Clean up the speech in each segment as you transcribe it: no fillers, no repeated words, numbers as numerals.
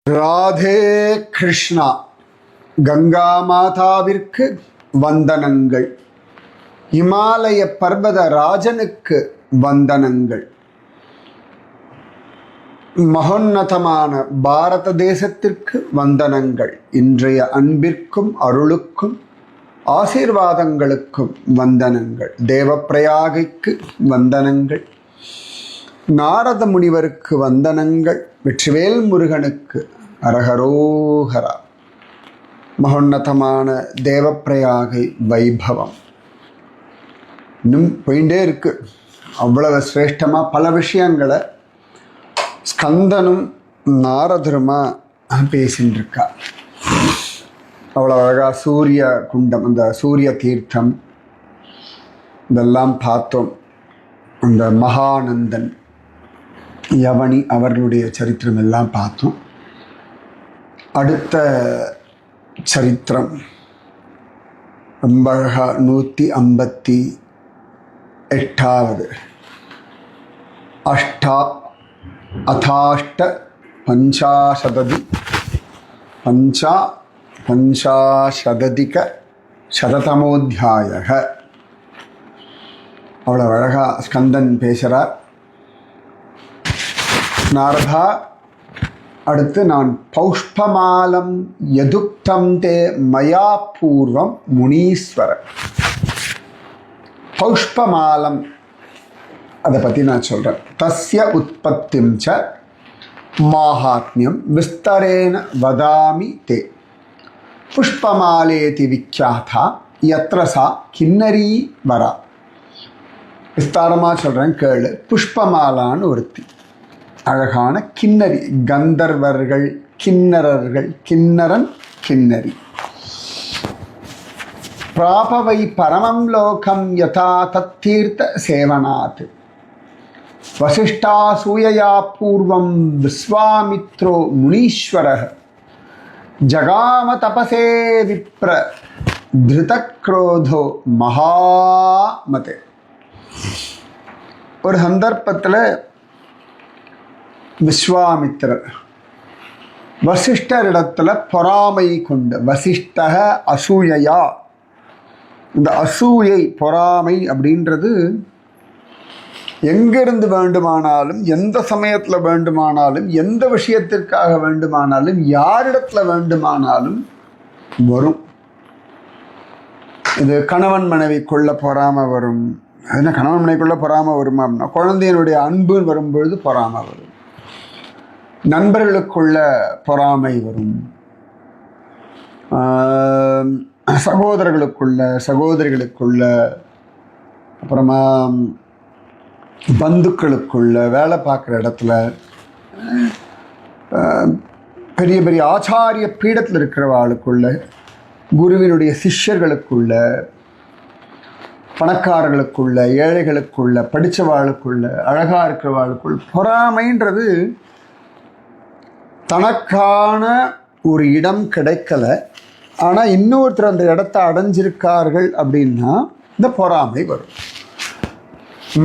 ராதே கிருஷ்ணா. கங்கா மாதாவிற்கு வந்தனங்கள். இமாலய பர்வத ராஜனுக்கு வந்தனங்கள். மகோன்னதமான பாரத தேசத்திற்கு வந்தனங்கள். இன்றைய அன்பிற்கும் அருளுக்கும் ஆசீர்வாதங்களுக்கும் வந்தனங்கள். தேவப்பிரயாகைக்கு வந்தனங்கள். நாரத முனிவருக்கு வந்தனங்கள். வெற்றிவேல் முருகனுக்கு அரகரோகரா. மகோன்னதமான தேவப்பிரயாகை வைபவம் இன்னும் போயிட்டே இருக்கு. அவ்வளவு சிரேஷ்டமாக பல விஷயங்களை ஸ்கந்தனும் நாரதருமா பேசின்னு இருக்கா. அவ்வளோ அழகாக சூரிய குண்டம், அந்த சூரிய தீர்த்தம் இதெல்லாம் பார்த்தோம். அந்த மகானந்தன், யவனி அவர்களுடைய சரித்திரம் எல்லாம் பார்த்தோம். அடுத்த சரித்திரம் ரொம்ப அழகா 158வது அதாஷ்ட பஞ்சாசததி பஞ்சாசததிக சததமோத்தியாய. அவ்வளோ அழகா ஸ்கந்தன் பேசுகிறார். நாரதா, அடுத்து நான் பௌஷ்பமாலம் யதுக்தம் தே மயா பூர்வம் முனீஸ்வர. பௌஷ்பமாலம் அதை பற்றி நான் சொல்கிறேன். தஸ்ய உற்பத்திம் ச மாஹாத்மியம் விஸ்தரேன வதாமி தே. புஷ்பமாலேதி விக்யாதா யத்ர சா கிண்ணரி வரா. விஸ்தாரமாக சொல்கிறேன், கேளு. புஷ்பமாலான்னு ஒருத்தி, அழகான கிண்ணரி. கந்தர்வர்கள், கிண்ணறர்கள், கிண்ணரன், கிண்ணரி. பிராபவை பரமம் லோகம் யதா தத்தீர்த்த சேவனாத். வசிஷ்டாசூயயா பூர்வம் விஸ்வாமித்ரோ முனீஸ்வரः ஜகாம தபசே விப்ர திருதக்ரோதோ மகாமதே. ஒரு சந்தர்ப்பத்தில் விஸ்வாமித்திரர் வசிஷ்டரிடத்துல பொறாமை கொண்டு, வசிஷ்டக அசூயையா. இந்த அசூயை, பொறாமை அப்படின்றது எங்கிருந்து வேண்டுமானாலும், எந்த சமயத்தில் வேண்டுமானாலும், எந்த விஷயத்திற்காக வேண்டுமானாலும், யாரிடத்துல வேண்டுமானாலும் வரும். இது கணவன் மனைவிக்குள்ள பொறாமை வரும். என்ன கணவன் மனைவிக்குள்ள பொறாமை வருமா அப்படின்னா, குழந்தையினுடைய அன்பு வரும்பொழுது பொறாமை வரும். நண்பர்களுக்குள்ள பொறாமை வரும். சகோதரர்களுக்குள்ள, சகோதரிகளுக்குள்ள, அப்புறமா பந்துக்களுக்குள்ள, வேலை பார்க்குற இடத்துல, பெரிய பெரிய ஆச்சாரிய பீடத்தில் இருக்கிறவாளுக்குள்ள, குருவினுடைய சிஷ்யர்களுக்குள்ள, பணக்காரர்களுக்குள்ள, ஏழைகளுக்குள்ள, படித்தவாளுக்குள்ள, அழகாக இருக்கிறவாளுக்குள்ள பொறாமைன்றது. தனக்கான ஒரு இடம் கிடைக்கல, ஆனால் இன்னொருத்தர் அந்த இடத்த அடைஞ்சிருக்கார்கள் அப்படின்னா இந்த பொறாமை வரும்.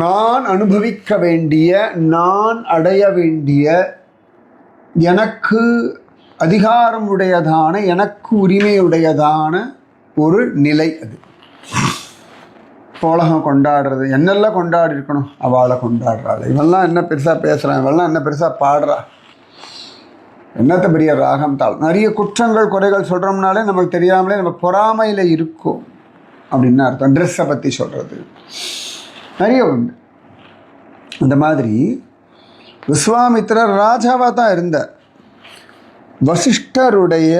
நான் அனுபவிக்க வேண்டிய, நான் அடைய வேண்டிய, எனக்கு அதிகாரம் உடையதான, எனக்கு உரிமையுடையதான ஒரு நிலை அது. உலகம் கொண்டாடுறது, என்னெல்லாம் கொண்டாடி இருக்கணும், அவளை கொண்டாடுறாள். இவெல்லாம் என்ன பெருசாக பேசுகிறான், இவெல்லாம் என்ன பெருசாக பாடுறா, என்னத்த பெரிய ராகம் தாள். நிறைய குற்றங்கள் குறைகள் சொல்கிறோம்னாலே நமக்கு தெரியாமலே நம்ம பொறாமையில் இருக்கோம் அப்படின்னு அர்த்தம். ட்ரெஸ்ஸை பற்றி சொல்கிறது நிறைய உண்டு. அந்த மாதிரி விஸ்வாமித்திரர் ராஜாவாக தான் இருந்தார். வசிஷ்டருடைய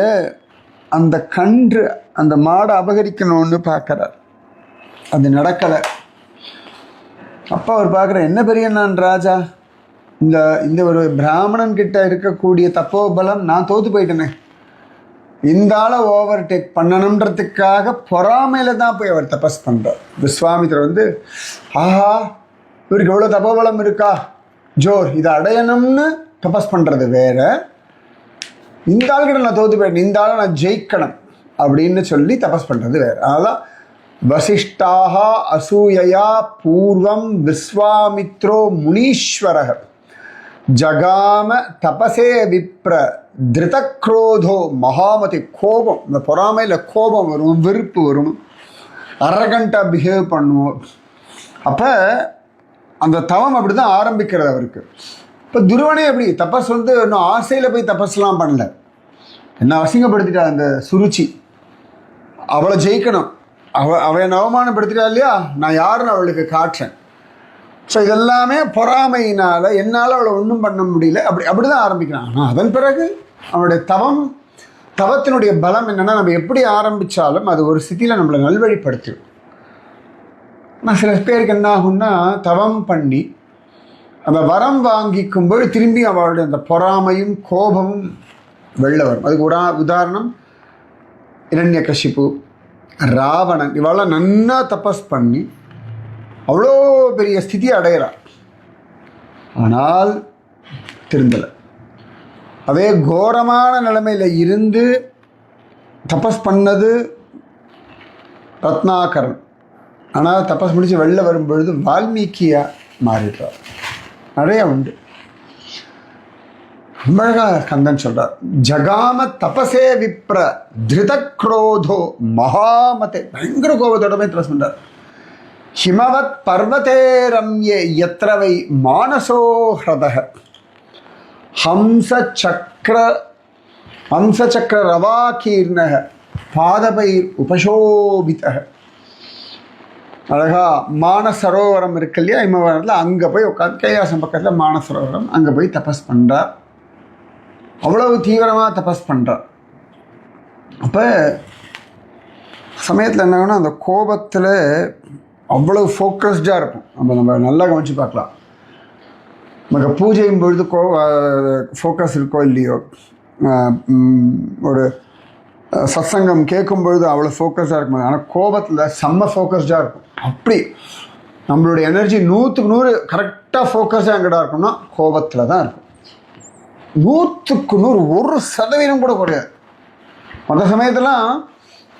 அந்த கன்று, அந்த மாடை அபகரிக்கணும்னு பார்க்குறார். அது நடக்கலை. அப்போ அவர் பார்க்குற, என்ன பெரிய நான் ராஜா, இந்த ஒரு பிராமணன் கிட்ட இருக்கக்கூடிய தப்போபலம் நான் தோற்று போயிட்டேனே. இந்த ஆளை ஓவர்டேக் பண்ணணுன்றதுக்காக பொறாமையில தான் போய் அவர் தபஸ் பண்ணுறார். விஸ்வாமித்திரர் ஆஹா, இவருக்கு எவ்வளோ தப்போபலம் இருக்கா, ஜோர், இதை அடையணும்னு தபஸ் பண்ணுறது வேற, இந்த ஆள்கிட்ட நான் தோற்று போயிட்டேன், இந்த ஆளை நான் ஜெயிக்கணும் அப்படின்னு சொல்லி தபஸ் பண்ணுறது வேற. அதனால் வசிஷ்டாக அசூயையா பூர்வம் விஸ்வாமித்ரோ முனீஸ்வரக ஜகாம தபசே விப்ர திருதக்ரோதோ மகாமதி, கோபம், இந்த பொறாமையில் கோபம் வரும், வெறுப்பு வரும், அரகண்டாக பிஹேவ் பண்ணுவோம். அப்போ அந்த தவம் அப்படி தான் ஆரம்பிக்கிறது அவருக்கு. இப்போ துருவனே எப்படி தபஸ் இன்னும் ஆசையில் போய் தபஸ்லாம் பண்ணல, என்ன அசிங்கப்படுத்திட்டா அந்த சுருச்சி, அவளை ஜெயிக்கணும், அவன் அவமானப்படுத்திட்டா இல்லையா, நான் யாருன்னு அவளுக்கு காட்டுறேன். ஸோ இதெல்லாமே பொறாமையினால் என்னால் அவளை ஒன்றும் பண்ண முடியல, அப்படி தான் ஆரம்பிக்கிறான். ஆனால் அதன் பிறகு அவனுடைய தவத்தினுடைய பலம் என்னென்னா, நம்ம எப்படி ஆரம்பித்தாலும் அது ஒரு ஸ்திதியில் நம்மளை நல்வழிப்படுத்திடும். ஆனால் சில பேருக்கு என்ன ஆகும்னா, தவம் பண்ணி அந்த வரம் வாங்கிக்கும்போது திரும்பி அவளுடைய அந்த பொறாமையும் கோபமும் வெளில வரும். அதுக்கு உதாரணம் இரண்யகசிபு, ராவணன், இவெல்லாம் நன்னா தபஸ் பண்ணி அவ்வளோ பெரிய ஸ்திதி அடையிறான், ஆனால் திருந்தலை. அதே கோரமான நிலைமையில் இருந்து தபஸ் பண்ணது ரத்னாகரன், ஆனால் தபஸ் முடித்து வெளில வரும்பொழுது வால்மீகியாக மாறிடுறார். நிறைய உண்டு. அழகாக கந்தன் சொல்றார், ஜகாம தபசே விப்ர திருதக்ரோதோ மகாமதே, பயங்கர கோபத்தோட போய் தபஸ் பண்றார். ஹிமவத் பர்வதே ரம்யே யத்ரவை மானசோ ஹ்ரதஹ ஹம்சசக்கர ரவாகீர்ணஹ பாதபைர் உபசோபிதஹ. அழகா மானசரோவரம் இருக்கு இல்லையா, இமவரத்தில் அங்கே போய் உட்காந்து, கைலாசம் பக்கத்தில் மானசரோவரம், அங்கே போய் தபஸ் பண்ணுறார். அவ்வளவு தீவிரமாக தபஸ் பண்ணுறார். அப்போ சமயத்தில் என்ன ஆகுனா, அந்த கோபத்தில் அவ்வளவு ஃபோக்கஸ்டாக இருக்கும். நம்ம நல்லா கவனித்து பார்க்கலாம். நமக்கு பூஜையும் பொழுது ஃபோக்கஸ் இருக்கோ இல்லையோ, ஒரு சத்சங்கம் கேட்கும் பொழுது அவ்வளோ ஃபோக்கஸ்டாக இருக்கும். ஆனால் கோபத்தில் செம்ம ஃபோக்கஸ்டாக இருக்கும். அப்படி நம்மளுடைய எனர்ஜி 100க்கு 100 கரெக்டாக ஃபோக்கஸ்டாக எங்கடா இருக்கும்னா கோபத்தில் தான் இருக்கும். 100க்கு 100 1% கூட குறையாது. அந்த சமயத்தெல்லாம்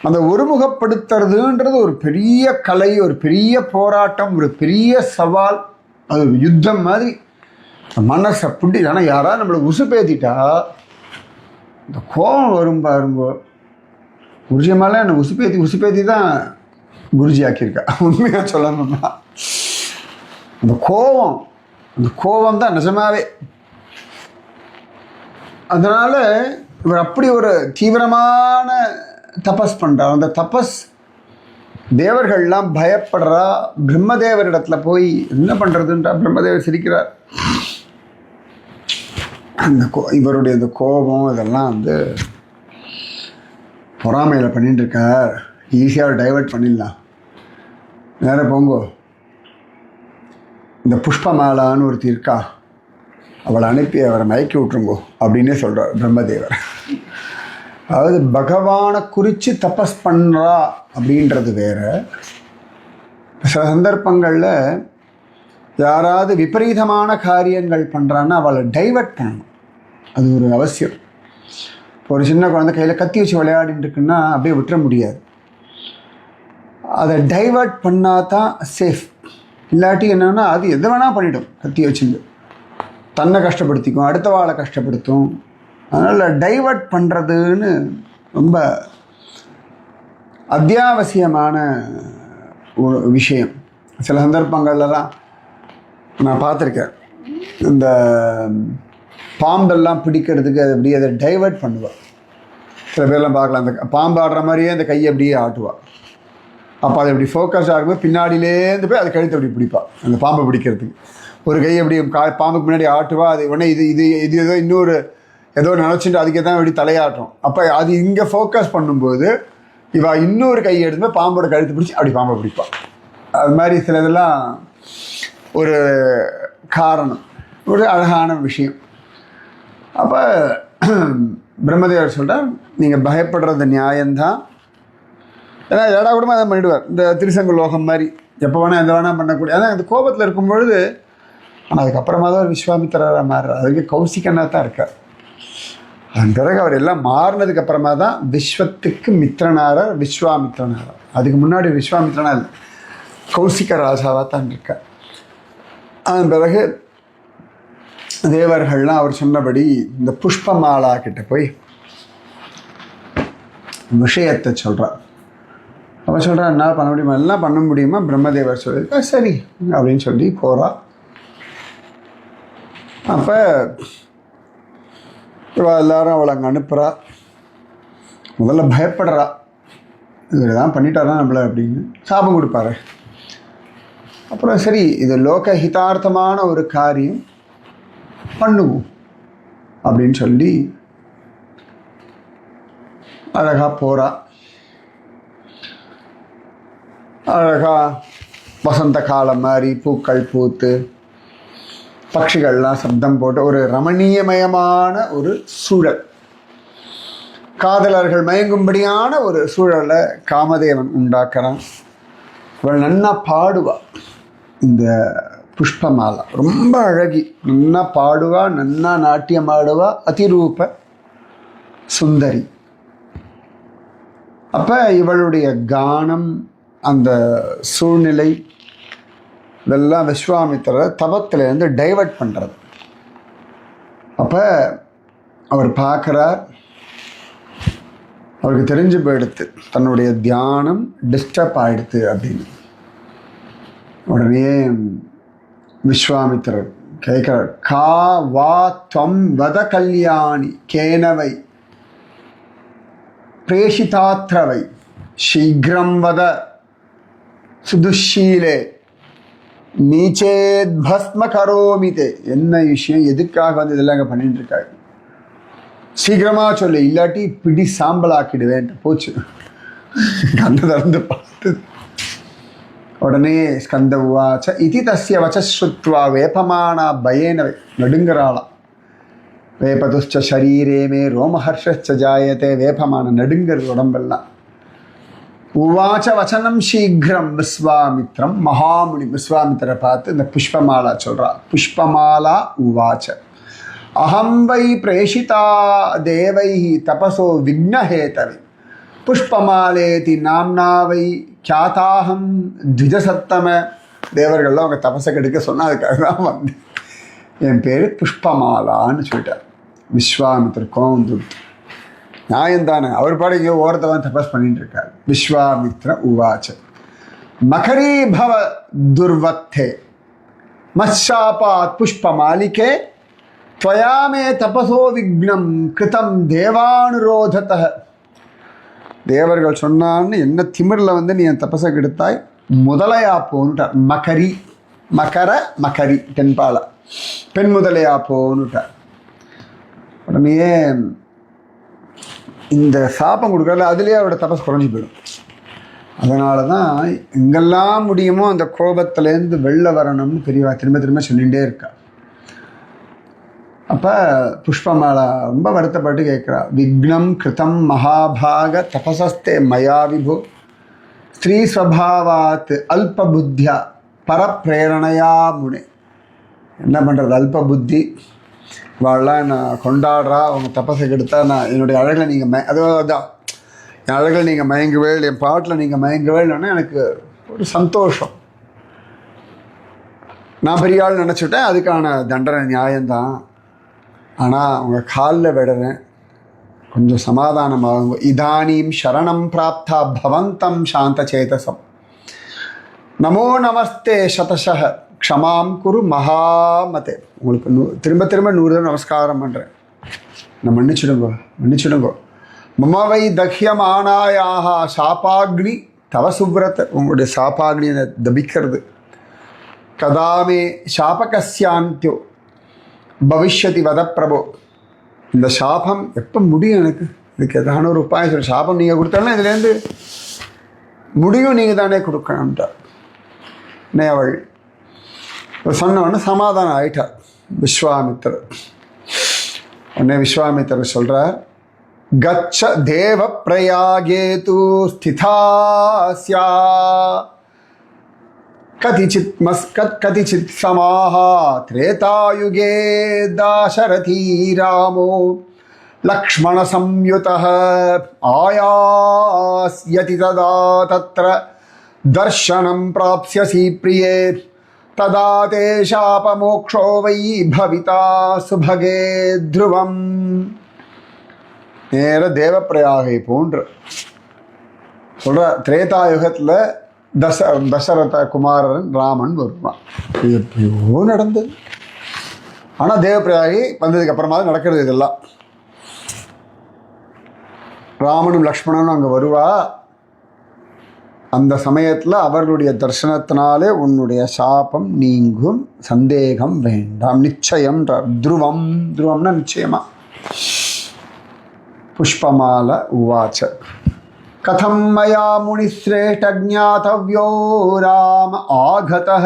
அந்த ஒருமுகப்படுத்துறதுன்றது ஒரு பெரிய கலை, ஒரு பெரிய போராட்டம், ஒரு பெரிய சவால், அது ஒரு யுத்தம் மாதிரி. மனசை பிடி, ஆனால் யாராவது நம்மளை உசுப்பேத்திட்டா இந்த கோபம் வரும் பாருங்க. குருஜி மேலே என்னை உசுப்பேத்தி தான் குருஜி ஆக்கியிருக்கா. உண்மையாக சொல்லணும்னா அந்த கோபம் தான் நிஜமாவே. அதனால் இவர் அப்படி ஒரு தீவிரமான தபஸ் பண்ணுறார். அந்த தபஸ் தேவர்கள்லாம் பயப்படுறா. பிரம்மதேவரிடத்துல போய் என்ன பண்ணுறதுன்றா. பிரம்மதேவர் சிரிக்கிறார். அந்த இவருடைய இந்த கோபம் இதெல்லாம் பொறாமையில் பண்ணிட்டு இருக்கார், ஈஸியாக டைவெர்ட் பண்ணிடலாம், நேர போங்கோ, இந்த புஷ்பமாலான்னு ஒருத்தி இருக்கா, அவளை அனுப்பி அவரை மயக்கி விட்டுருங்கோ அப்படின்னே சொல்கிறார் பிரம்மதேவர். அதாவது பகவானை குறித்து தபஸ் பண்ணுறா அப்படின்றது வேற. சில சந்தர்ப்பங்களில் யாராவது விபரீதமான காரியங்கள் பண்ணுறான்னா அவளை டைவெர்ட் பண்ணணும், அது ஒரு அவசியம். இப்போ ஒரு சின்ன குழந்தை கையில் கத்தி வச்சு விளையாடிட்டு இருக்குன்னா அப்படியே விட்டுற முடியாது. அதை டைவெர்ட் பண்ணால் தான் சேஃப். இல்லாட்டி என்னென்னா அது எது வேணால் பண்ணிவிடும். கத்தி வச்சுட்டு தன்னை கஷ்டப்படுத்திக்கும், அடுத்த வாழை கஷ்டப்படுத்தும். அதனால் டைவெர்ட் பண்ணுறதுன்னு ரொம்ப அத்தியாவசியமான ஒரு விஷயம். சில சந்தர்ப்பங்கள்லாம் நான் பார்த்துருக்கேன், இந்த பாம்பெல்லாம் பிடிக்கிறதுக்கு அது அப்படியே அதை டைவெர்ட் பண்ணுவாள். சில பேர்லாம் பார்க்கலாம், அந்த பாம்பு ஆடுற மாதிரியே அந்த கையை அப்படியே ஆட்டுவாள். அப்போ அதை அப்படி ஃபோக்கஸ் ஆகும்போது பின்னாடியிலேருந்து போய் அதை கழுத்தை அப்படி பிடிப்பாள். அந்த பாம்பை பிடிக்கிறதுக்கு ஒரு கையை அப்படி பாம்புக்கு முன்னாடி ஆட்டுவா. அது உடனே இது ஏதோ இன்னொரு ஏதோ நினச்சிட்டு அதுக்கே தான் இப்படி தலையாட்டும். அப்போ அது இங்கே ஃபோக்கஸ் பண்ணும்போது இவா இன்னொரு கையை எடுத்து பாம்போட கழுத்து பிடிச்சி அப்படி பாம்பை பிடிப்பாள். அது மாதிரி சில இதெல்லாம் ஒரு காரணம், ஒரு அழகான விஷயம். அப்போ பிரம்மதேவர் சொல்கிறார், நீங்கள் பயப்படுறது நியாயம்தான். ஏன்னா ஏடா கூடமா அதை பண்ணிவிடுவார். இந்த திருசங்க லோகம் மாதிரி எப்போ வேணால் எந்த வேணால் பண்ணக்கூடிய. ஆனால் இந்த கோபத்தில் இருக்கும் பொழுது, ஆனால் அதுக்கப்புறமா தான் ஒரு விஸ்வாமித்திரராக மாறுறார். அதுக்கு கௌசிகனாக தான் இருக்கார். அதன் பிறகு அவர் எல்லாம் மாறினதுக்கு அப்புறமா தான் விஸ்வத்துக்கு மித்திரனாரார், விஸ்வாமித்திரனாரார். அதுக்கு முன்னாடி விஸ்வாமித்திரனா இல்லை, கௌசிக ராஜாவாக தான் இருக்கார். அதன் பிறகு தேவர்கள்லாம் அவர் சொன்னபடி இந்த புஷ்பமாலா கிட்ட போய் விஷயத்தை சொல்கிறார். அவன் சொல்கிறான், என்ன பண்ண முடியுமா, எல்லாம் பண்ண முடியுமா? பிரம்மதேவர் சொல்லியிருக்கா. சரி அப்படின்னு சொல்லி போகிறா. அப்போ எல்லாரும் அவளை அங்கே அனுப்புகிறா. முதல்ல பயப்படுறா, இவர் தான் பண்ணிட்டாரா நம்மளை அப்படின்னு, சாபம் கொடுப்பாரு. அப்புறம் சரி, இது லோக ஹிதார்த்தமான ஒரு காரியம் பண்ணுவோம் அப்படின்னு சொல்லி அழகாக போகிறா. அழகாக வசந்த காலம் மாதிரி பூக்கள் பூத்து பட்சிகள்லாம் சப்தம் போட்டு ஒரு ரமணீயமயமான ஒரு சூழல், காதலர்கள் மயங்கும்படியான ஒரு சூழலை காமதேவன் உண்டாக்குறான். அவள் நன்னா பாடுவா. இந்த புஷ்பமாலா ரொம்ப அழகி, நன்னா பாடுவா, நன்னா நாட்டியம் ஆடுவா, அதிரூப சுந்தரி. அப்போ இவளுடைய கானம், அந்த சூழ்நிலை இதெல்லாம் விஸ்வாமித்திரர் தபத்திலேருந்து டைவர்ட் பண்ணுறது. அப்போ அவர் பார்க்குறார், அவருக்கு தெரிஞ்சு போயிடுத்து தன்னுடைய தியானம் டிஸ்டர்ப் ஆகிடுது அப்படின்னு. உடனே விஸ்வாமித்திரர் கேட்குறார், கா வா துவம் வத கல்யாணி கேனவை பிரேஷிதாத்ரவை சீக்கிரம் வத சுதுஷீலே நீச்சேத் பஸ்ம கரோமிதே. என்ன விஷயம், எதுக்காக வந்து இதெல்லாம் இங்கே பண்ணிட்டு இருக்காங்க, சீக்கிரமாக சொல்லு, இல்லாட்டி பிடி சாம்பல் ஆக்கிடுவேன். போச்சு. கண்ணை திறந்து பார்த்து உடனே ஸ்கந்த உவாச்ச இதி தஸ்ய வச்சுத்வா வேப்பமானா பயேனவை. நடுங்கிறாளாம். வேப்பதுஷ்ட ஷரீரே மே ரோமஹர்ஷ ஜாயத்தே. வேப்பமான நடுங்கிறது உடம்பெல்லாம். உவாச்ச வச்சனம் சீக்கிரம் விஸ்வாமித்ரம். மகாமுனி விஸ்வாமித்திரை பார்த்து இந்த புஷ்பமாலா சொல்கிறா. புஷ்பமாலா உவாச்ச அஹம் வை பிரேஷிதா தேவை தபசோ விக்னஹேதவை புஷ்பமாலேதி நாம்னாவை கியாதாகம் த்விஜசத்தம. தேவர்கள்லாம் அவங்க தபசை கெடுக்க சொன்னால் அதுக்காக தான் வந்து என் பேர் புஷ்பமாலான்னு சொல்லிட்டார். விஸ்வாமித்திர கோவம் வந்துடுத்து. நியாயந்தானே, அவர் பாடு இங்கே ஓரத்தவன் தபஸ் பண்ணிட்டு இருக்கார். விஸ்வாமித்ர உவாச்ச மகரீபவ துர்வத்தே மச்சாபாத் புஷ்பமாலிகே துவயாமே தபசோ விக்னம் கிருதம் தேவானுரோதத. தேவர்கள் சொன்னான்னு என்ன திமிரில் வந்து நீ என் தபசை கெடுத்தாய், முதலையா போன்னுட்டார். மகரி, மகர மகரி தென்பால பெண் முதலையா போன்னுட்டார். உடனே இந்த சாபம் கொடுக்கறதுல அதுலேயே அவரோட தபஸ் குறைஞ்சி போயிடும். அதனால தான் எங்கெல்லாம் முடியுமோ அந்த கோபத்திலேருந்து வெளில வரணும்னு பெரியவா திரும்ப திரும்ப சொல்லிகிட்டே இருக்கா. அப்போ புஷ்பமாலா ரொம்ப வருத்தப்பட்டு கேட்குறா. விக்னம் கிருதம் மகாபாக தபசஸ்தே மயா விபோ ஸ்ரீ ஸ்வபாவாத் அல்ப புத்தியா பரப்பிரேரணையா முனே. என்ன பண்ணுறது, அல்ப புத்தி வாழலாம் நான் கொண்டாடுறா. அவங்க தபஸை கெடுத்தா நான் என்னுடைய அழகில் நீங்கள் அதுதான் என் அழகில் நீங்கள் மயங்குவேள், என் பாட்டில் நீங்கள் மயங்குவேள்னா எனக்கு ஒரு சந்தோஷம். நான் பெரிய ஆள் நினச்சிட்டேன், அதுக்கான தண்டனை நியாயம்தான். ஆனால் அவங்க காலில் விடுறேன், கொஞ்சம் சமாதானமாகுங்க. இதானீம் சரணம் பிராப்தா பவந்தம் சாந்த சேதசம் நமோ நமஸ்தே சதசக க்ஷமாம் குரு மகாமதே. உங்களுக்கு திரும்ப திரும்ப 100 தடவை நமஸ்காரம் பண்ணுறேன். நான் மன்னிச்சுடுங்கோ. மமவை தஹ்யமானாயாக சாபாக்னி தவ சுப்ரத். உங்களுடைய சாபாக்னியை தபிக்கிறது. கதாமே சாபகஸ்யாந்தியோ பவிஷ்யதி வத பிரபோ. இந்த சாபம் எப்போ முடியும் எனக்கு, இதுக்கு எதான ஒரு உபாயம் சொல்லி. சாபம் நீங்கள் கொடுத்தாலும் இதுலேருந்து முடியும் நீங்கள் தானே கொடுக்கணும்ட்டார். அவள் சொன்னவொடனே சமாதானம் ஆயிட்டார் விஸ்வாமித்திரர். உடனே விஸ்வாமித்திரர் சொல்கிறார், கச்ச தேவ பிரயாகே தூ ஸ்திதாஸ்யா கதிச்சித் சமாஹா திரேதாயுகே தாசரதி ராமோ லக்ஷ்மண சம்யுதः ஆயாஸ்யதி ததா தத்ர தர்ஷனம் பிராப்ஸ்யசி பிரியே ததா தே சாபமோக்ஷோ வை பவிதா சுபகே த்ருவம். நேர தேவப்பிரயாகை போன்று சொல்ற. திரேதாயுகத்தில் தசரத குமாரன் ராமன் வருவான். இது எப்பயோ நடந்தது. ஆனால் தேவப்பிரயாகி வந்ததுக்கு அப்புறமா தான் நடக்கிறது இதெல்லாம். ராமனும் லக்ஷ்மணனும் அங்கே வருவா. அந்த சமயத்தில் அவர்களுடைய தரிசனத்தினாலே உன்னுடைய சாபம் நீங்கும், சந்தேகம் வேண்டாம், நிச்சயம். துருவம், துருவம்னா நிச்சயமா. புஷ்பமால உவாச்ச கதம் மயா முனிஸ்ரேஷ்ட ஜ்ஞாதவ்யோ ராம ஆகதः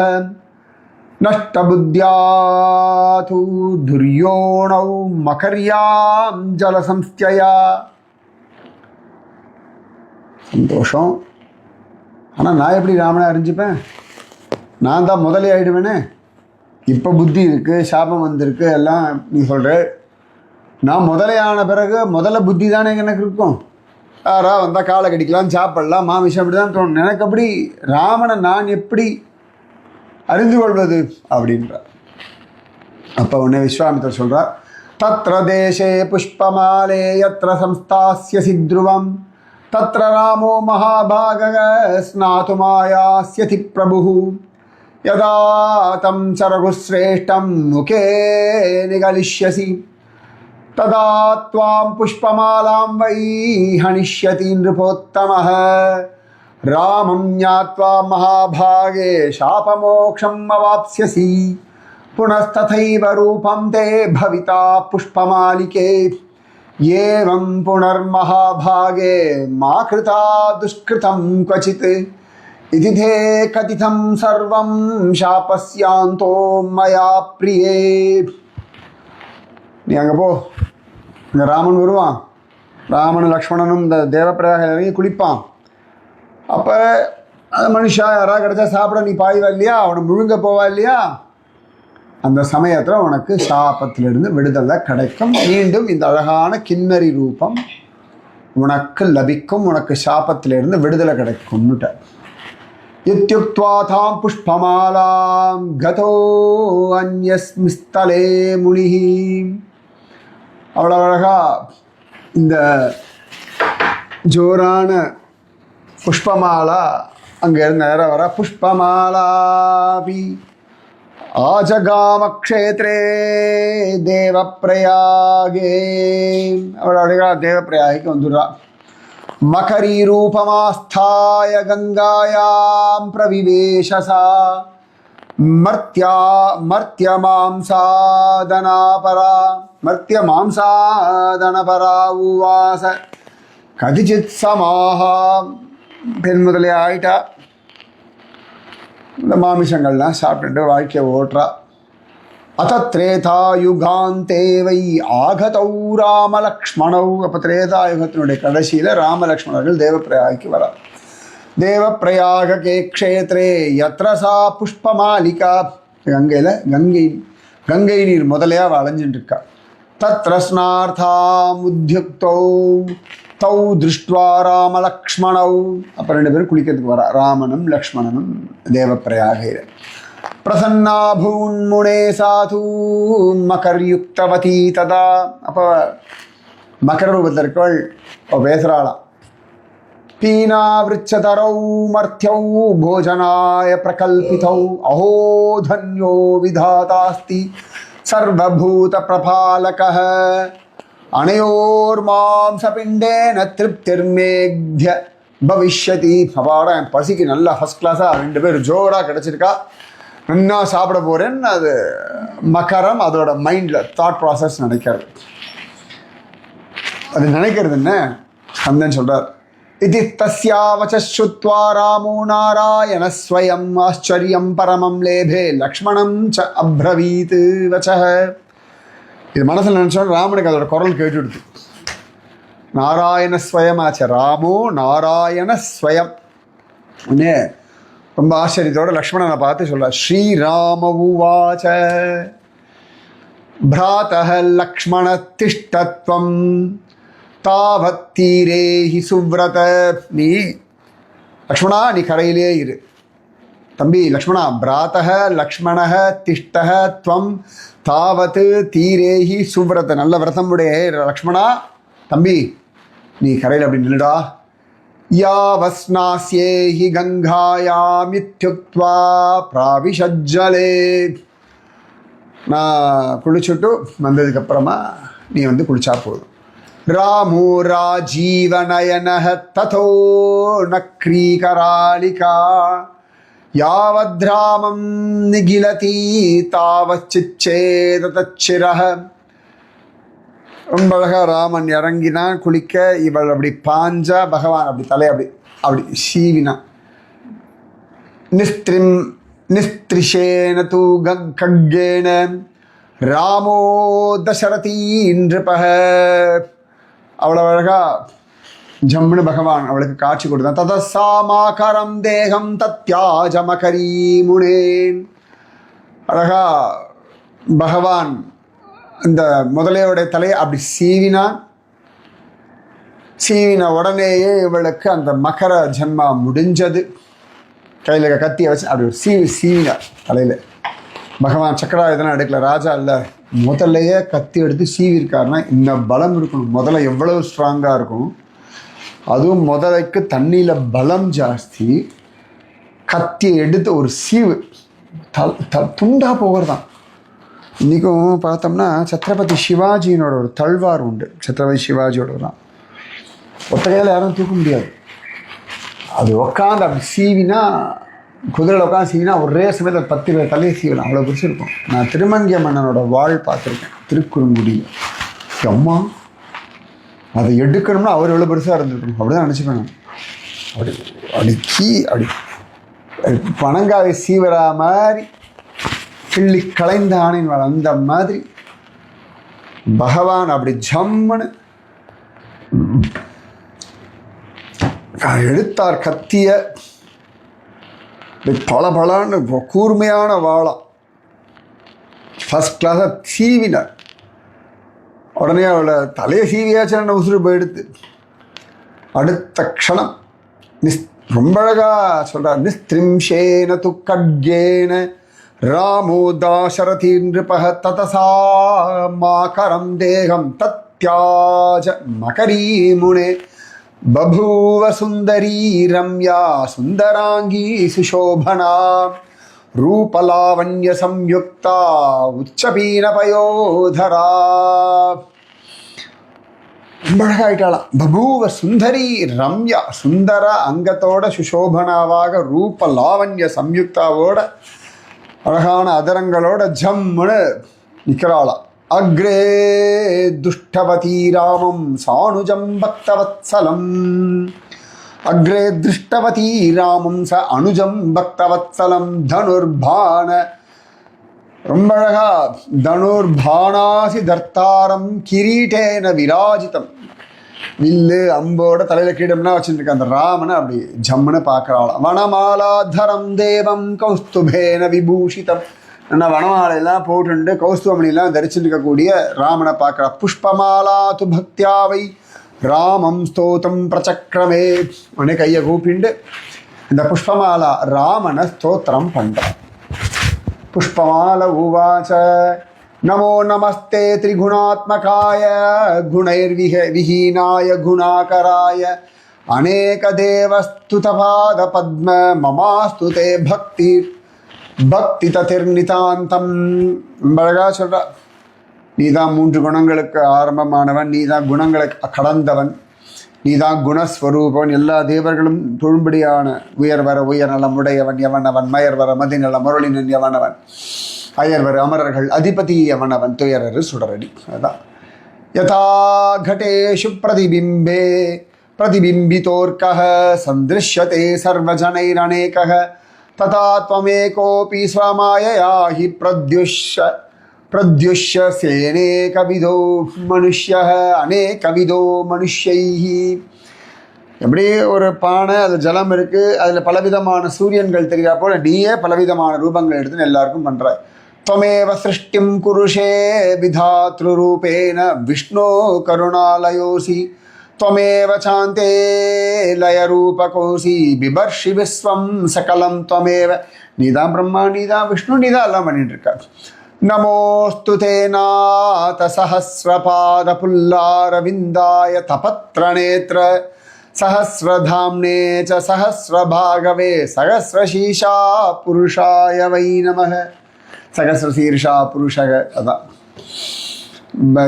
நஷ்டபுத்யாது துர்யோணௌ மகர்யாம் ஜலசம்ஸ்த்யயா. சந்தோஷம். ஆனால் நான் எப்படி ராமனை அறிஞ்சிப்பேன்? நான் தான் முதலே ஆயிடுவேனே. இப்போ புத்தி இருக்குது, சாபம் வந்திருக்கு, எல்லாம் நீ சொல்கிற. நான் முதலே ஆன பிறகு முதல்ல புத்தி தானே எனக்கு இருக்கும். யாரா வந்தால் காலை கடிக்கலாம், சாப்பிடலாம், மாமிஷம் அப்படி தான் தோணும். எனக்கு அப்படி ராமனை நான் எப்படி அறிந்து கொள்வது அப்படின்றார். அப்போ உடனே விஸ்வாமித்திரர் சொல்கிறார், தத்ர தேசே புஷ்பமாலே யத்ர சம்ஸ்தாஸ்யசி த்ருவம் தத்ர ராமோ மகாபாகக ஸ்நாதுமாயாஸ்யதி பிரபுः யதா தம் சரகுஸ்ரேஷ்டம் முகே நிகலிஷ்யசி ததா த்வாம் புஷ்பமாலாம் வை ஹனிஷ்யதி நிருபோத்தமः ராமம் ஞாத்வா மகாபாகே சாபமோக்ஷம் அவாப்ஸ்யசி புனஸ்ததைவ ரூபம் தே பவிதா புஷ்பமாலிகே ஏவம் புனர்மகாபாகே மா கிருதா துஷ்கிருதம் க்வசித் இதி தே கதிதம் சர்வம் சாபஸ்யாந்தோ மயா பிரியே. நீ அங்கே போ, இங்கே ராமன் வருவான். ராமனும் லக்ஷ்மணனும் இந்த தேவப்பிரயாக இறங்கி குளிப்பான். அப்போ அந்த மனுஷா யாராவது கிடச்சா சாப்பிட நீ பாய்வா இல்லையா, அவனை முழுங்க போவா இல்லையா, அந்த சமயத்தில் உனக்கு சாபத்திலிருந்து விடுதலை கிடைக்கும். மீண்டும் இந்த அழகான கிண்ணறி ரூபம் உனக்கு லபிக்கும், உனக்கு சாபத்திலிருந்து விடுதலை கிடைக்கும்னுட்ட. இத்யுக்த்வா தாம் புஷ்பமாலாம் கதோ அன்யஸ்மிஸ்தலே முனிஹி. அவ்வளோ அழகா இந்த ஜோரான புஷ்பமாலா அங்கேருந்து நேரம் வர. புஷ்பமாலாபி ஆஜகாம க்ஷேத்ரே தேவப்பிரயாகே. அவ்வளோ அழகா தேவப்பிரயாகிக்கு வந்துடுறா. மகரி ரூபமாஸ்தாய கங்காயாம் பிரவிவேஷசா மர்த்திய மாம்சாதனபரா உவாச கதிச்சித் சமாஹா. பெண் முதலே ஆயிட்டா. இந்த மாமிசங்கள்லாம் சாப்பிட்டுட்டு வாழ்க்கையை ஓட்டுறா. அத திரேதாயுகாந்தே வை ஆகதௌ ராமலக்ஷ்மணௌ. அப்போ திரேதாயுகத்தினுடைய கடைசியில் ராமலக்ஷ்மணர்கள் தேவப்பிரயாகிக்கு வரா. தேவப்பிரயாகே க்ஷேத்ரே யத்ர சா புஷ்பமாலிகா. கங்கையில் கங்கை நீர் முதலையாக வளைஞ்சிட்டு இருக்கா. தத்ர ஸ்நார்த்தாம் உத்யுக்தௌ தௌ திருஷ்டுவா ராமலக்ஷ்மணௌ. அப்போ ரெண்டு பேரும் குளிக்கிறதுக்கு வரா, ராமனும் லக்ஷ்மணனும் தேவப்பிரயாகையில். பிரசன்னா பூன்முனே சாது மகர்யுக்தவதி ததா. அப்போ மகர ரூபத்தில் இருக்கவள் பேசுகிறாளாம். பீனாவிருச்சதரௌ மர்த்தியௌ போஜனாய பிரகல்பிதௌ அஹோ தன்யோ விதாதாஸ்தி சர்வபூத பிரபாலகः அனையோர் மாம்சபிண்டேன திருப்திர்மேக்ய பவிஷ்யதி. அப்பாட என் பசிக்கு நல்லா ஃபஸ்ட் கிளாஸாக ரெண்டு பேர் ஜோராக கிடச்சிருக்கா, நல்லா சாப்பிட போகிறேன்னு அது மகரம் அதோட மைண்டில் தாட் ப்ராசஸ் நினைக்கிறது. அது நினைக்கிறது என்ன கந்தன் சொல்கிறார். இது தஸ்யாவச்சுத்வா ராமோ நாராயண ஸ்வயம் ஆச்சரியம் பரமம் லேபே லக்ஷ்மணம் ச அப்ரவீத் வச்சஹ. இது மனசில் நினச்சோம். ராமனுக்கு அதோட குரல் கேட்டுடுது. நாராயண ஸ்வயம் ஆச்ச, ராமோ நாராயண ஸ்வயம். உடனே ரொம்ப ஆச்சரியத்தோட லக்ஷ்மணனை பார்த்து சொல்ல, ஸ்ரீராம உவாச்ச பிராத்தः லக்ஷ்மண திஷ்டத்வம் தாவத் தீரே ஹி சுவ்ரத. நீ லக்ஷ்மணா நீ கரையிலே இரு, தம்பி லக்ஷ்மணா, பிராத்தக லக்ஷ்மணக திஷ்டக துவம் தாவத்து தீரேஹி சுவ்ரத. நல்ல விரதமுடைய லக்ஷ்மணா தம்பி, நீ கரையில் அப்படி நில்லுடா. யாவஸ்நாஸ்யேஹி கங்காயாமித்யுக்த்வா பிராவிஷஜ்ஜலே. நான் குளிச்சுட்டு வந்ததுக்கப்புறமா நீ வந்து குளிச்சா போதும். ராமோ ராஜீவநயனஹ ததோ நக்ரீகராலிகா யாவத்ராமம் நிகிலதி தாவச்சிச்சேததச்சிரஹ. ரொம்ப அழகா ராமன் இறங்கினான் குளிக்க. இவள் அப்படி பாஞ்சா, பகவான் அப்படி தலையை அப்படி அப்படி சீவினான். நிஸ்திரிஷேன தூ கக்கேன ராமோ தசரதி நிருபஹ. அவ்வளோ அழகா ஜம்முன்னு பகவான் அவளுக்கு காட்சி கொடுத்தான். ததசாமாகரம் தேகம் தத்யாஜமகரி முனே. அழகா பகவான் இந்த முதலையோடைய தலையை அப்படி சீவினான். சீவின உடனேயே இவளுக்கு அந்த மகர ஜன்மா முடிஞ்சது. கையில் கத்தியை வச்சு அப்படி ஒரு சீவினார் தலையில். பகவான் சக்கராயுதெல்லாம் எடுக்கல, ராஜா இல்லை, முதல்லையே கத்தி எடுத்து சீவிருக்காருன்னா இந்த பலம் இருக்கணும். முதல்ல எவ்வளவு ஸ்ட்ராங்காக இருக்கும். அதுவும் முதலைக்கு தண்ணியில் பலம் ஜாஸ்தி. கத்தியை எடுத்து ஒரு சீவு துண்டாக போகிறதான். இன்றைக்கும் பார்த்தோம்னா சத்ரபதி சிவாஜியினோட ஒரு தழ்வார் உண்டு. சத்ரபதி சிவாஜியோட தான் ஒத்த கையில் யாரும் தூக்க முடியாது. அது உட்காந்து அப்படி சீவினா, குதிரையில் உட்காந்து சீவினா ஒரே சமயத்தில் 10 பேர் தலையை சீவலாம். அவ்வளோ பிடிச்சிருக்கும். நான் திருமங்கிய மன்னனோட வாழ் பார்த்துருக்கேன் திருக்குறுங்குடியில். அம்மா அதை எடுக்கணும்னா அவர் எவ்வளோ பெருசாக இருந்திருக்கணும் அப்படி தான் நினச்சிப்பேன் நான். அப்படி அப்படி அப்படி பனங்காவை சீவரா மாதிரி கிள்ளி களைந்த ஆணையின் அந்த மாதிரி பகவான் அப்படி ஜம்முன்னு எடுத்தார் கத்திய. பல பலன்னு கூர்மையான வாழா ஃபர்ஸ்ட் கிளாஸாக சீவினார். உடனே அவளை தலையை சீவியாச்சு உசுறு போயிடுத்து. அடுத்த க்ஷணம் ரொம்ப அழகாக சொல்கிறார். நிஸ்திரிம்ஷேன து கட்கேன ராமோ தாசரதி நிருபஹ ததசா மாகரம் தேகம் தத்யாஜ மகரி முனே பபூவ சுந்தரி ரம்யா சுந்தராங்கி சுஷோபனா ரூபலாவண்ய சம்யுக்தா உச்சபீன பயோதரா. ரொம்ப அழகாயிட்டாளாம். பபூவ சுந்தரி ரம்யா, சுந்தர அங்கத்தோட சுஷோபனாவாக ரூப லாவண்ய சம்யுக்தாவோட அழகான அதரங்களோட ஜம்முன்னு நிற்கிறாளாம். அக்ரே துஷ்டவதி ராமம் சானுஜம் பக்தவத்சலம். அக்ரே திருஷ்டவதி ராமம் ச அனுஜம் பக்தவத்சலம் தனுர்பான. ரொம்ப அழகா தனுர்பானாசி தர்த்தாரம் கிரீட்டேன விராஜிதம். வில்லு அம்போட தலையில் கீடம்னா வச்சுருக்க அந்த ராமனை அப்படி ஜம்முன்னு பார்க்குறாளாம். வனமாலாதரம் தேவம் கௌஸ்துபேன விபூஷிதம். என்ன வனமாலையெல்லாம் போட்டுண்டு கௌஸ்துவமணிலாம் தரிச்சுட்டு இருக்கக்கூடிய ராமனை பார்க்குறா. புஷ்பமாலா து பக்தியாவை ராமம் ஸ்தோத்தம் பிரச்சக்ரமே. உடனே கையை கூப்பிண்டு இந்த புஷ்பமாலா ராமனை ஸ்தோத்திரம் பண்ணுறான். புஷ்பமால உவாச்ச நமோ நமஸ்தே திரிகுணாத்மகாய குணைர்விஹீனாய குணாகராய அநேக தேவஸ்துதபாத பத்ம மமாஸ்து தே பக்தி பக்தி ததிர்நிதாந்தம். அழகா சொல்றா. நீதான் 3 குணங்களுக்கு ஆரம்பமானவன், நீதான் குணங்களுக்கு கடந்தவன், நீதான் குணஸ்வரூபன். எல்லா தேவர்களும் தொழும்படியான உயர்வர உயர்நலம் உடையவன் எவனவன், மயர்வர மதிநலம் முரளினன் எவனவன், அயர்வர் அமரர்கள் அதிபதி எவனவன், துயரரு சுடரடி. அதுதான் யதா கடேஷு பிரதிபிம்பே பிரதிபிம்பிதோர்க்கஹ சந்திருஷ்யதே சர்வஜனைரநேகஹ ததா த்வமேகோபி ஸ்வமாயயா ஹி பிரத்யுஷ்ய சேனேகவிதோ மனுஷ்யः அநேகவிதோ மனுஷ்யைஹி. எப்படி ஒரு பானை, அது ஜலம் இருக்குது, அதில் பலவிதமான சூரியன்கள் தெரியா போல நீயே பலவிதமான ரூபங்கள் எடுத்துன்னு எல்லாருக்கும் பண்ணுறாய். त्वमेव सृष्टिं कुरुषे विधातृरूपेण विष्णो करुणालयोऽसि त्वमेव चान्ते लयरूपकोसी बिभर्षि विश्वं सकलं त्वमेव. நீதான் பிரம்மா, நீதான் விஷ்ணு, நீதான் எல்லாம் பண்ணிட்டு இருக்க. நமோஸ்து தே நாத சஹஸ்ரபாத புல்லாரவிந்தாய தபத்ரநேத்ர सहस्रधाम्ने च सहस्रभागवे सहस्रशीर्षा पुरुषाय वै नमः. सहस्रशीर्षा पुरुषக அதான்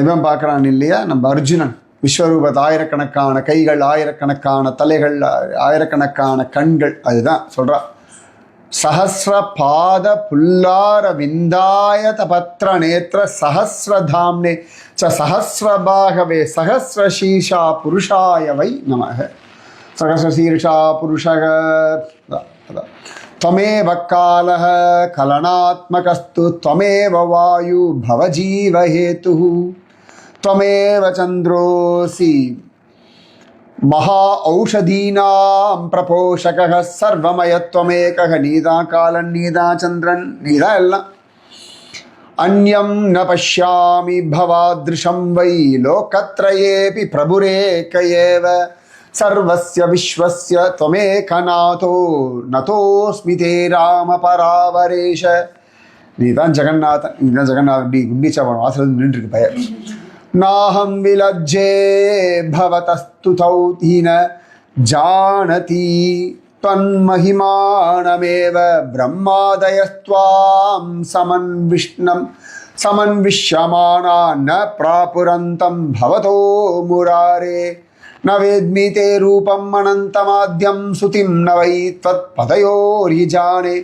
இவன் பார்க்குறான் இல்லையா, நம்ம அர்ஜுனன். விஸ்வரூபத் ஆயிரக்கணக்கான கைகள், ஆயிரக்கணக்கான தலைகள், ஆயிரக்கணக்கான கண்கள், அதுதான் சொல்கிறான். सहस्रपाद पुल्लार विंदाय तपत्र नेत्र सहस्रधाम्ने च सहस्रभागवे सहस्रशीर्षा पुरुषाय वै नमः. सहस्रशीर्षा पुरुषः त्वमेव कालः कलनात्मकस्तु त्वमेव वायु भवजीव हेतुः त्वमेव चन्द्रोऽसि மகா ஔஷதீனாம் பிரபோஷக சர்வமயத்வமேக. நீதா காலன், நீதா சந்திரன், நீதா எல்லாம். அந்யம் ந பஷ்யாமி பவாத்ருஷம் வை லோகத்ரயேபி பிரபுரேக ஏவ சர்வஸ்ய விஸ்வஸ்ய த்வமேகநாதோ நதோஸ்மி தே ராம பராவரேஷ. நீதான் ஜெகநாதன், நீதான் ஜெகநாதன். இப்படி குண்டிச்சவன் வாசல் நின்றுருக்கு பையன். नाहं विलज्जे भवतस्तुतौ हीन जानति त्वन्महिमानमेव ब्रह्मादयस्त्वां समन्विष्यमाना न प्रापुरन्तं भवतो मुरारे. न वेद्मि ते रूपम् अनन्तमाद्यं सुतिं न वै त्वत्पदयोर्यजाने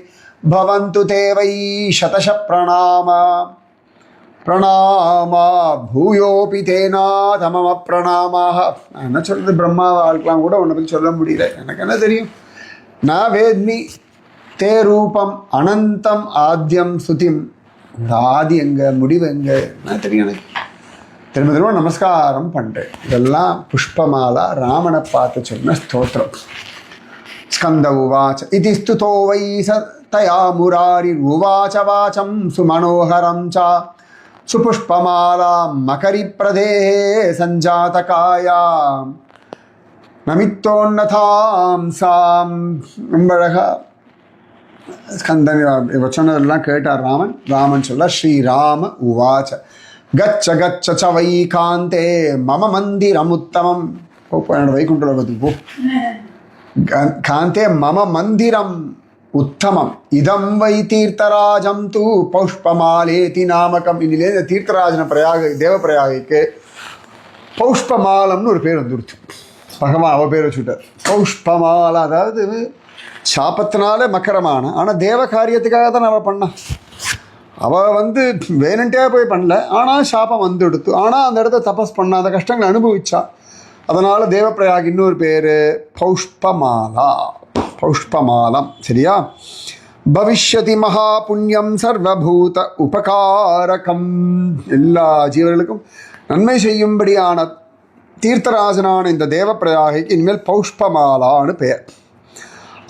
भवन्तु ते वै शतशः प्रणामा பிரணாமா பூயோபி தேநாத மம பிரணாமாக. நான் என்ன சொல்கிறது, பிரம்மாவை ஆளுக்கலாம் கூட உன்னை பற்றி சொல்ல முடியல. எனக்கு என்ன தெரியும். நான் வேத்மி தே ரூபம் அனந்தம் ஆத்யம் சுதிம். ஆதி எங்கே, முடிவு எங்கே, என்ன தெரியும் எனக்கு. திரும்ப திரும்ப நமஸ்காரம் பண்ணுறேன். இதெல்லாம் புஷ்பமாலா ராமனை பார்த்து சொன்ன ஸ்தோத்திரம். ஸ்கந்த உவாச்ச இது ஸ்துதோ வை ச தயா முராரி உவாச்ச வாச்சம் சுமனோகரம் ச சுபுஷ்பமாலா மகரி பிரதே சஞ்சாதகாயாம் நமித்தோன்னதாம் சாம். ரொம்ப அழகா ஸ்கந்தன் சொன்னதெல்லாம் கேட்டார் ராமன். ராமன் சொல்ல ஸ்ரீராம உவாச்ச கச்ச கச்ச ச வைகாந்தே மம மந்திரம் உத்தமம். என்னோட வைகுண்ட லோகத்துக்கு போ. காந்தே மம மந்திரம் உத்தமம் இதம் வை தீர்த்தராஜம் தூ பௌஷ்பமாலேதி நாமகம். இன்னிலே இந்த தீர்த்தராஜன பிரயாக தேவ பிரயாகைக்கு பௌஷ்பமாலம்னு ஒரு பேர் வந்துடுச்சு. பகவான் அவ பேர் வச்சுட்டார் பௌஷ்பமாலா. அதாவது சாபத்தினால மக்கரமான, ஆனால் தேவ காரியத்துக்காக தான் அவள் பண்ணான். அவள் வேணுன்ட்டே போய் பண்ணல, ஆனால் சாபம் எடுத்து. ஆனால் அந்த இடத்த தபஸ் பண்ண, அந்த கஷ்டங்களை அனுபவிச்சா. அதனால் தேவப்பிரயாக் இன்னொரு பேர் பௌஷ்பமாலா, பௌஷ்பமாலம். சரியா? பவிஷ்யதி மகா புண்ணியம் சர்வபூத உபகாரகம். எல்லா ஜீவர்களுக்கும் நன்மை செய்யும்படியான தீர்த்தராஜனான இந்த தேவப்பிரயாகைக்கு இனிமேல் பௌஷ்பமாலான்னு பெயர்.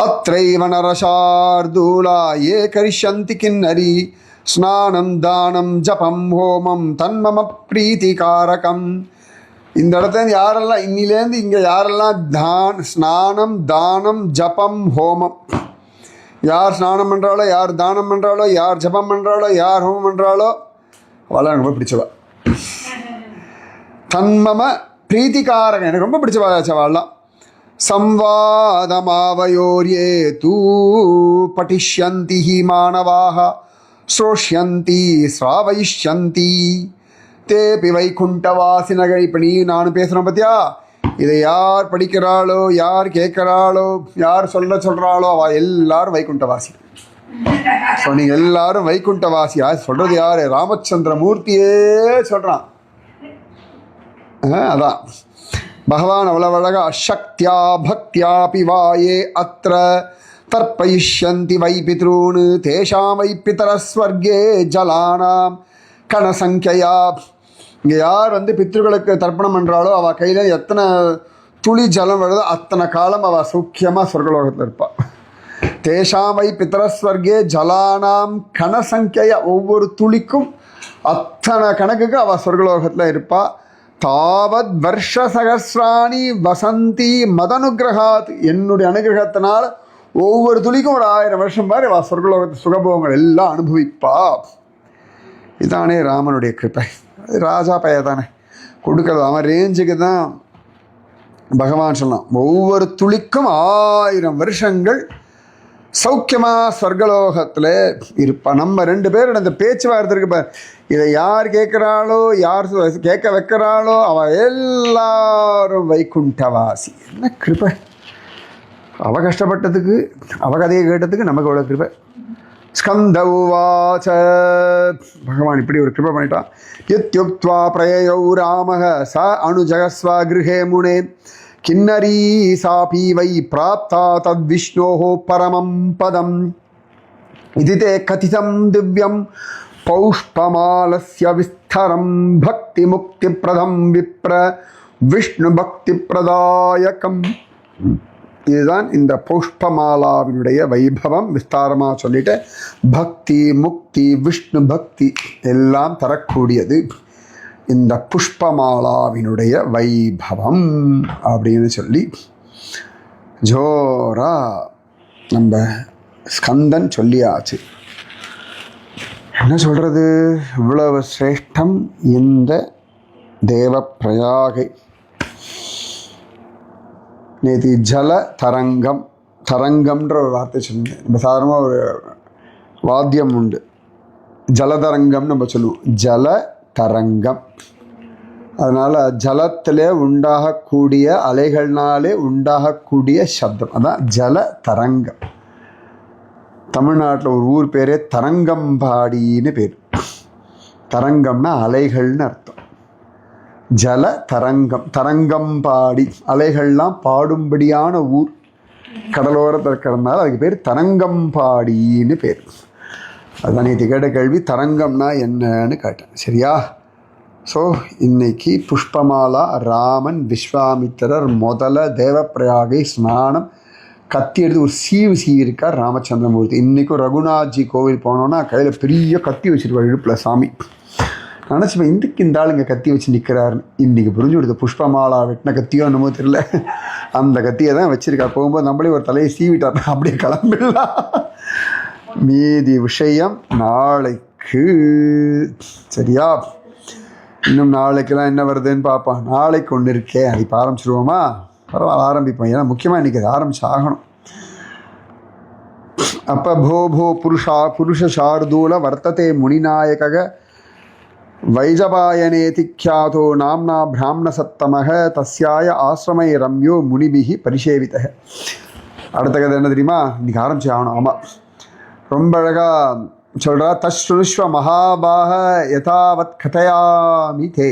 அத்ரைவ நரசார்தூலா ஏ கரிஷ்யந்தி கிண்ணரி ஸ்நானம் தானம் ஜபம் ஹோமம் தன்மம பிரீத்திகாரகம். இந்த இடத்துல யாரெல்லாம் இன்னிலேருந்து இங்கே யாரெல்லாம் ஸ்நானம் தானம் ஜபம் ஹோமம், யார் ஸ்நானம் பண்ணுறாளோ, யார் தானம் பண்ணுறாளோ, யார் ஜபம் பண்ணுறாளோ, யார் ஹோமம் பண்ணுறாளோ அவளாம் எனக்கு ரொம்ப பிடிச்சவா. தன்மம பிரீத்திகாரகம், எனக்கு ரொம்ப பிடிச்சவாளாம். संवादमावयोर्ये तू पठिष्यन्ति हि मानवाः श्रोष्यन्ति श्रावयिष्यन्ति तेपि வைகுண்டவாசினக. இப்போ நீ நானும் பேசுகிறோம் பார்த்தியா, இதை யார் படிக்கிறாளோ, யார் கேட்குறாளோ, யார் சொல்கிறாளோ அவள் எல்லாரும் வைகுண்டவாசி. ஸோ நீங்கள் எல்லாரும் வைகுண்டவாசியா சொல்கிறது யார்? ராமச்சந்திர மூர்த்தியே சொல்கிறான். அதான் பகவான் அவ்வளவு அழகா சக்தியா பக்தியாபி வாயே அத்திர தர்ப்பயிஷ்யந்தி வை பித்ரூன் தேஷாம் வை பிதரஸ்வர்கே ஜலானாம் கணசங்கையா. இங்கே யார் பித்ருக்களுக்கு தர்ப்பணம் பண்ணுறாளோ அவள் கையில் எத்தனை துளி ஜலம் வருதோ அத்தனை காலம் அவள் சௌக்கியமாக சொர்க்கலோகத்தில் இருப்பாள். தேஷாம் வை பிதரஸ்வர்கே ஜலானாம் கணசங்கையா, ஒவ்வொரு துளிக்கும் அத்தனை கணக்குக்கு அவள் சொர்க்கலோகத்தில் இருப்பாள். தாவத் வருஷ சகசிராணி வசந்தி மதனுகிரகாத், என்னுடைய அனுகிரகத்தினால் ஒவ்வொரு துளிக்கும் ஒரு 1000 வருஷம் மாதிரி சொர்க்கலோகத்து சுகபோகங்கள் எல்லாம் அனுபவிப்பா. இதானே ராமனுடைய கிருப்பை. ராஜா பைய தானே கொடுக்கறது, அவன் ரேஞ்சுக்கு தான் பகவான் சொல்லலாம். ஒவ்வொரு துளிக்கும் 1000 வருஷங்கள் சௌக்கியமா சொர்க்கலோகத்தில் இருப்பா. நம்ம 2 பேரோட அந்த பேச்சுவார்த்தை இருக்கு. இதை யார் கேட்குறாளோ, யார் கேட்க வைக்கிறாளோ, அவள் எல்லாரும் வைகுண்டவாசி. என்ன கிருபை! அவ கஷ்டப்பட்டதுக்கு, அவ கதையை கேட்டதுக்கு நமக்கு அவ்வளோ கிருபை. ஸ்கந்த உவாச, பகவான் இப்படி ஒரு கிருபை பண்ணிட்டான். இத்யுக்த்வா பிரயயௌ ராமः ச அனுஜகஸ்வ கிருஹே முனே கின்னரி சாபி வை பிராப்தா தத்விஷ்ணோः பரமம் பதம் இது தே கதிதம் திவ்யம் பௌஷ்பமாலஸ்ய விஸ்தரம் பக்தி முக்தி பிரதம் விப்ர விஷ்ணு பக்தி பிரதாயகம். இதுதான் இந்த புஷ்பமாலாவினுடைய வைபவம். விஸ்தாரமாக சொல்லிட்டு பக்தி முக்தி விஷ்ணு பக்தி எல்லாம் தரக்கூடியது இந்த புஷ்பமாலாவினுடைய வைபவம் அப்படின்னு சொல்லி ஜோரா நம்ம ஸ்கந்தன் சொல்லியாச்சு. என்ன சொல்கிறது, இவ்வளவு சிரேஷ்டம் இந்த தேவப்பிரயாகை. நேற்று ஜல தரங்கம், தரங்கம்ன்ற ஒரு வார்த்தை சொன்னேன். நம்ம சாதாரணமாக ஒரு வாத்தியம் உண்டு, ஜலதரங்கம் நம்ம சொல்லுவோம். ஜல தரங்கம், அதனால் ஜலத்திலே உண்டாகக்கூடிய அலைகள்னாலே உண்டாகக்கூடிய சப்தம், அதான் ஜல தரங்கம். தமிழ்நாட்டில் ஒரு ஊர் பேரே தரங்கம்பாடின்னு பேர். தரங்கம்னா அலைகள்னு அர்த்தம். ஜல தரங்கம், தரங்கம்பாடி, அலைகள்லாம் பாடும்படியான ஊர். கடலோரத்தில் இருக்கிறதுனால அதுக்கு பேர் தரங்கம்பாடின்னு பேர். அதுதான் நேற்று கேட்ட கேள்வி, தரங்கம்னா என்னன்னு கேட்டேன். சரியா? ஸோ இன்னைக்கு புஷ்பமாலா, ராமன் விஸ்வாமித்திரர் முதல்ல தேவப்பிரயாகை ஸ்நானம், கத்தி எடுத்து ஒரு சீவிருக்கார் ராமச்சந்திரமூர்த்தி. இன்றைக்கும் ரகுநாத்ஜி கோவில் போனோன்னா கையில் பெரிய கத்தி வச்சுருப்பார் இடுப்பில் சாமி. நினச்சிப்பேன், இன்றைக்கு இந்த ஆள் இங்கே கத்தி வச்சு நிற்கிறாருன்னு. இன்றைக்கி புரிஞ்சு கொடுத்த புஷ்பமாலா வெட்டின கத்தியோ என்னமோ தெரியல, அந்த கத்தியை தான் வச்சுருக்கார். போகும்போது நம்மளே ஒரு தலையை சீவிட்டார், அப்படியே கிளம்பிடலாம். மீதி விஷயம் நாளைக்கு. சரியா? இன்னும் நாளைக்கெல்லாம் என்ன வருதுன்னு பார்ப்போம். நாளைக்கு ஒன்று இருக்கே, அது இப்போ ஆரம்பிச்சிருவோமா? பரவாயில்ல, ஆரம்பிப்போம். ஏன்னா முக்கியமாக இன்றைக்கி அது ஆரம்பிச்சு ஆகணும். அப்போ போ புருஷ சார்தூல வர்த்ததே முனிநாயக வைஜபாயனேதி க்யாதோ நாம்னா பிராமண சத்தமக தஸ்யாய ஆசிரமை ரம்யோ முனிபிகி பரிசேவித. அடுத்த கதை என்ன தெரியுமா? இன்றைக்கி ஆரம்பிச்சு ஆகணும். ஆமாம், ரொம்ப அழகாக சொல்கிறா. தஸ்ருஷ்வ மகாபாக யதாவத் கதையாமி தே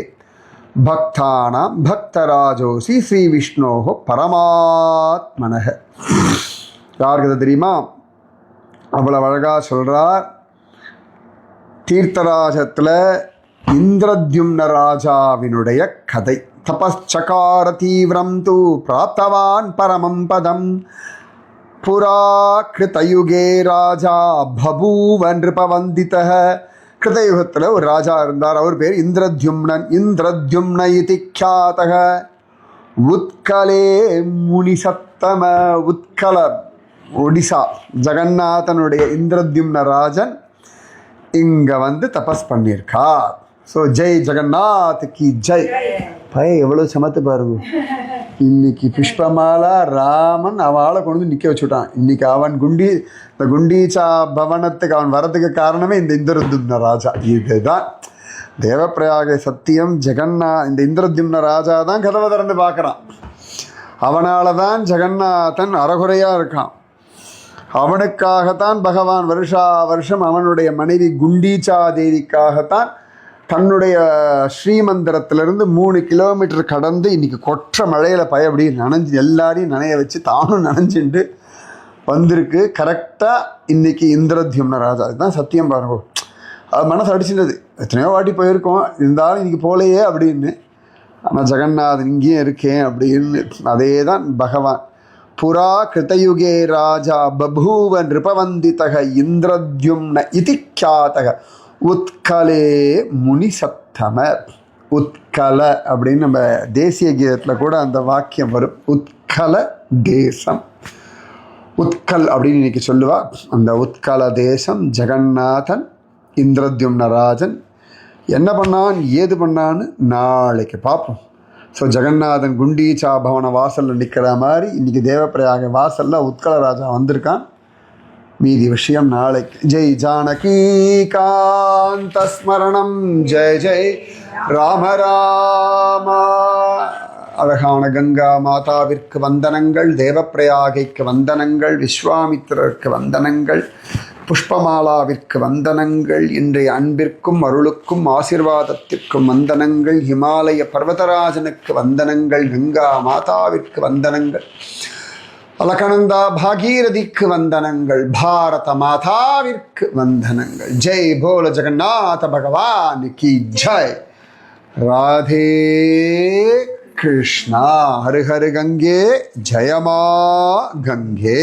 பக்தானாம் பக்தராஜோசி ஸ்ரீ விஷ்ணோஹோ பரமாத்மனஹ. யாருக்கு அது தெரியுமா? அவ்வளோ அழகாக சொல்கிறார். தீர்த்தராஜத்தில் இந்திரத்யும்ன ராஜாவினுடைய கதை. தபஸ்சகார தீவிரம் தூ பிராப்தவான் பரமம் பதம் புரா கிருதயுகே ராஜா பபூவ நிருபவந்திதஹ. கிருதயுகத்தில் ஒரு ராஜா இருந்தார், அவர் பேர் இந்திரத்யும்னன். இந்திரத்யும்ன இதி க்யாதஹ. உத்கலே முனிசத்தம, உத்கல ஒடிசா ஜெகநாதனுடைய இந்திரத்யும்ன ராஜன் இங்கே வந்து தபஸ் பண்ணியிருக்கார். ஸோ ஜெய் ஜெகநாத் கி ஜெய். பையன் எவ்வளோ சமத்து பாருங்க. இன்னைக்கு புஷ்பமாலா ராமன் அவளை கொண்டு வந்து நிற்க வச்சுட்டான். இன்னைக்கு அவன் இந்த குண்டீச்சா பவனத்துக்கு அவன் வரதுக்கு காரணமே இந்த இந்திரத்யும்ன ராஜா. இதுதான் தேவப்பிரயாகை சத்தியம். இந்த இந்திரத்யும்ன ராஜா தான் கதவை திறந்து பார்க்குறான். அவனால தான் ஜெகநாதன் அறகுறையாக இருக்கான். அவனுக்காகத்தான் பகவான் வருஷா வருஷம் அவனுடைய மனைவி குண்டீச்சா தேவிக்காகத்தான் தன்னுடைய ஸ்ரீமந்திரத்திலிருந்து 3 கிலோமீட்டர் கடந்து இன்றைக்கி கொற்ற மழையில் அப்படி நனைஞ்சு எல்லாரையும் நனைய வச்சு தானும் நனைஞ்சுட்டு வந்திருக்கு. கரெக்டாக இன்றைக்கி இந்திரத்யும்ன ராஜா. இதுதான் சத்தியம் பாருங்க. அது மனசு அடிச்சுட்டது. எத்தனையோ வாட்டி போயிருக்கோம், இருந்தாலும் இன்றைக்கி போலையே அப்படின்னு. ஆனால் ஜெகநாதன் இங்கேயும் இருக்கேன் அப்படின்னு. அதே தான் பகவான். புரா கிருதயுகே ராஜா பபூவ நிருபவந்திதக இந்திரத்யும்ன இதி க்யாதக உத்கலே முனி சத்தம. உத்கல அப்படின்னு நம்ம தேசிய கீதத்தில் கூட அந்த வாக்கியம் வரும். உத்கல தேசம், உத்கல் அப்படின்னு இன்னைக்கு சொல்லுவா. அந்த உத்கல தேசம் ஜெகநாதன் இந்திரத்யும்னராஜன் என்ன பண்ணான் ஏது பண்ணான்னு நாளைக்கு பார்ப்போம். ஸோ ஜெகநாதன் குண்டீச்சா பவன வாசலில் நிற்கிற மாதிரி இன்றைக்கி தேவப்பிரயாக வாசலில் உத்கலராஜா வந்திருக்கான். மீதி விஷயம் நாளைக்கு. ஜெய் ஜானகி காந்த ஸ்மரணம், ஜெய் ஜெய் ராம ராமா. அழகான கங்கா மாதாவிற்கு வந்தனங்கள், தேவப்பிரயாகைக்கு வந்தனங்கள், விஸ்வாமித்திரருக்கு வந்தனங்கள், புஷ்பமாலாவிற்கு வந்தனங்கள், இன்றைய அன்பிற்கும் அருளுக்கும் ஆசீர்வாதத்திற்கும் வந்தனங்கள், இமாலய பர்வதராஜனுக்கு வந்தனங்கள், கங்கா மாதாவிற்கு வந்தனங்கள், அலகனந்தா பாகீரதிக்கு வந்தனங்கள், பாரத மாதாவிற்கு வந்தனங்கள். ஜெய் போல ஜெகநாத பகவான் கி ஜெய். ராதே கிருஷ்ணா. ஹரு ஹரு கங்கே, ஜெயமா கங்கே.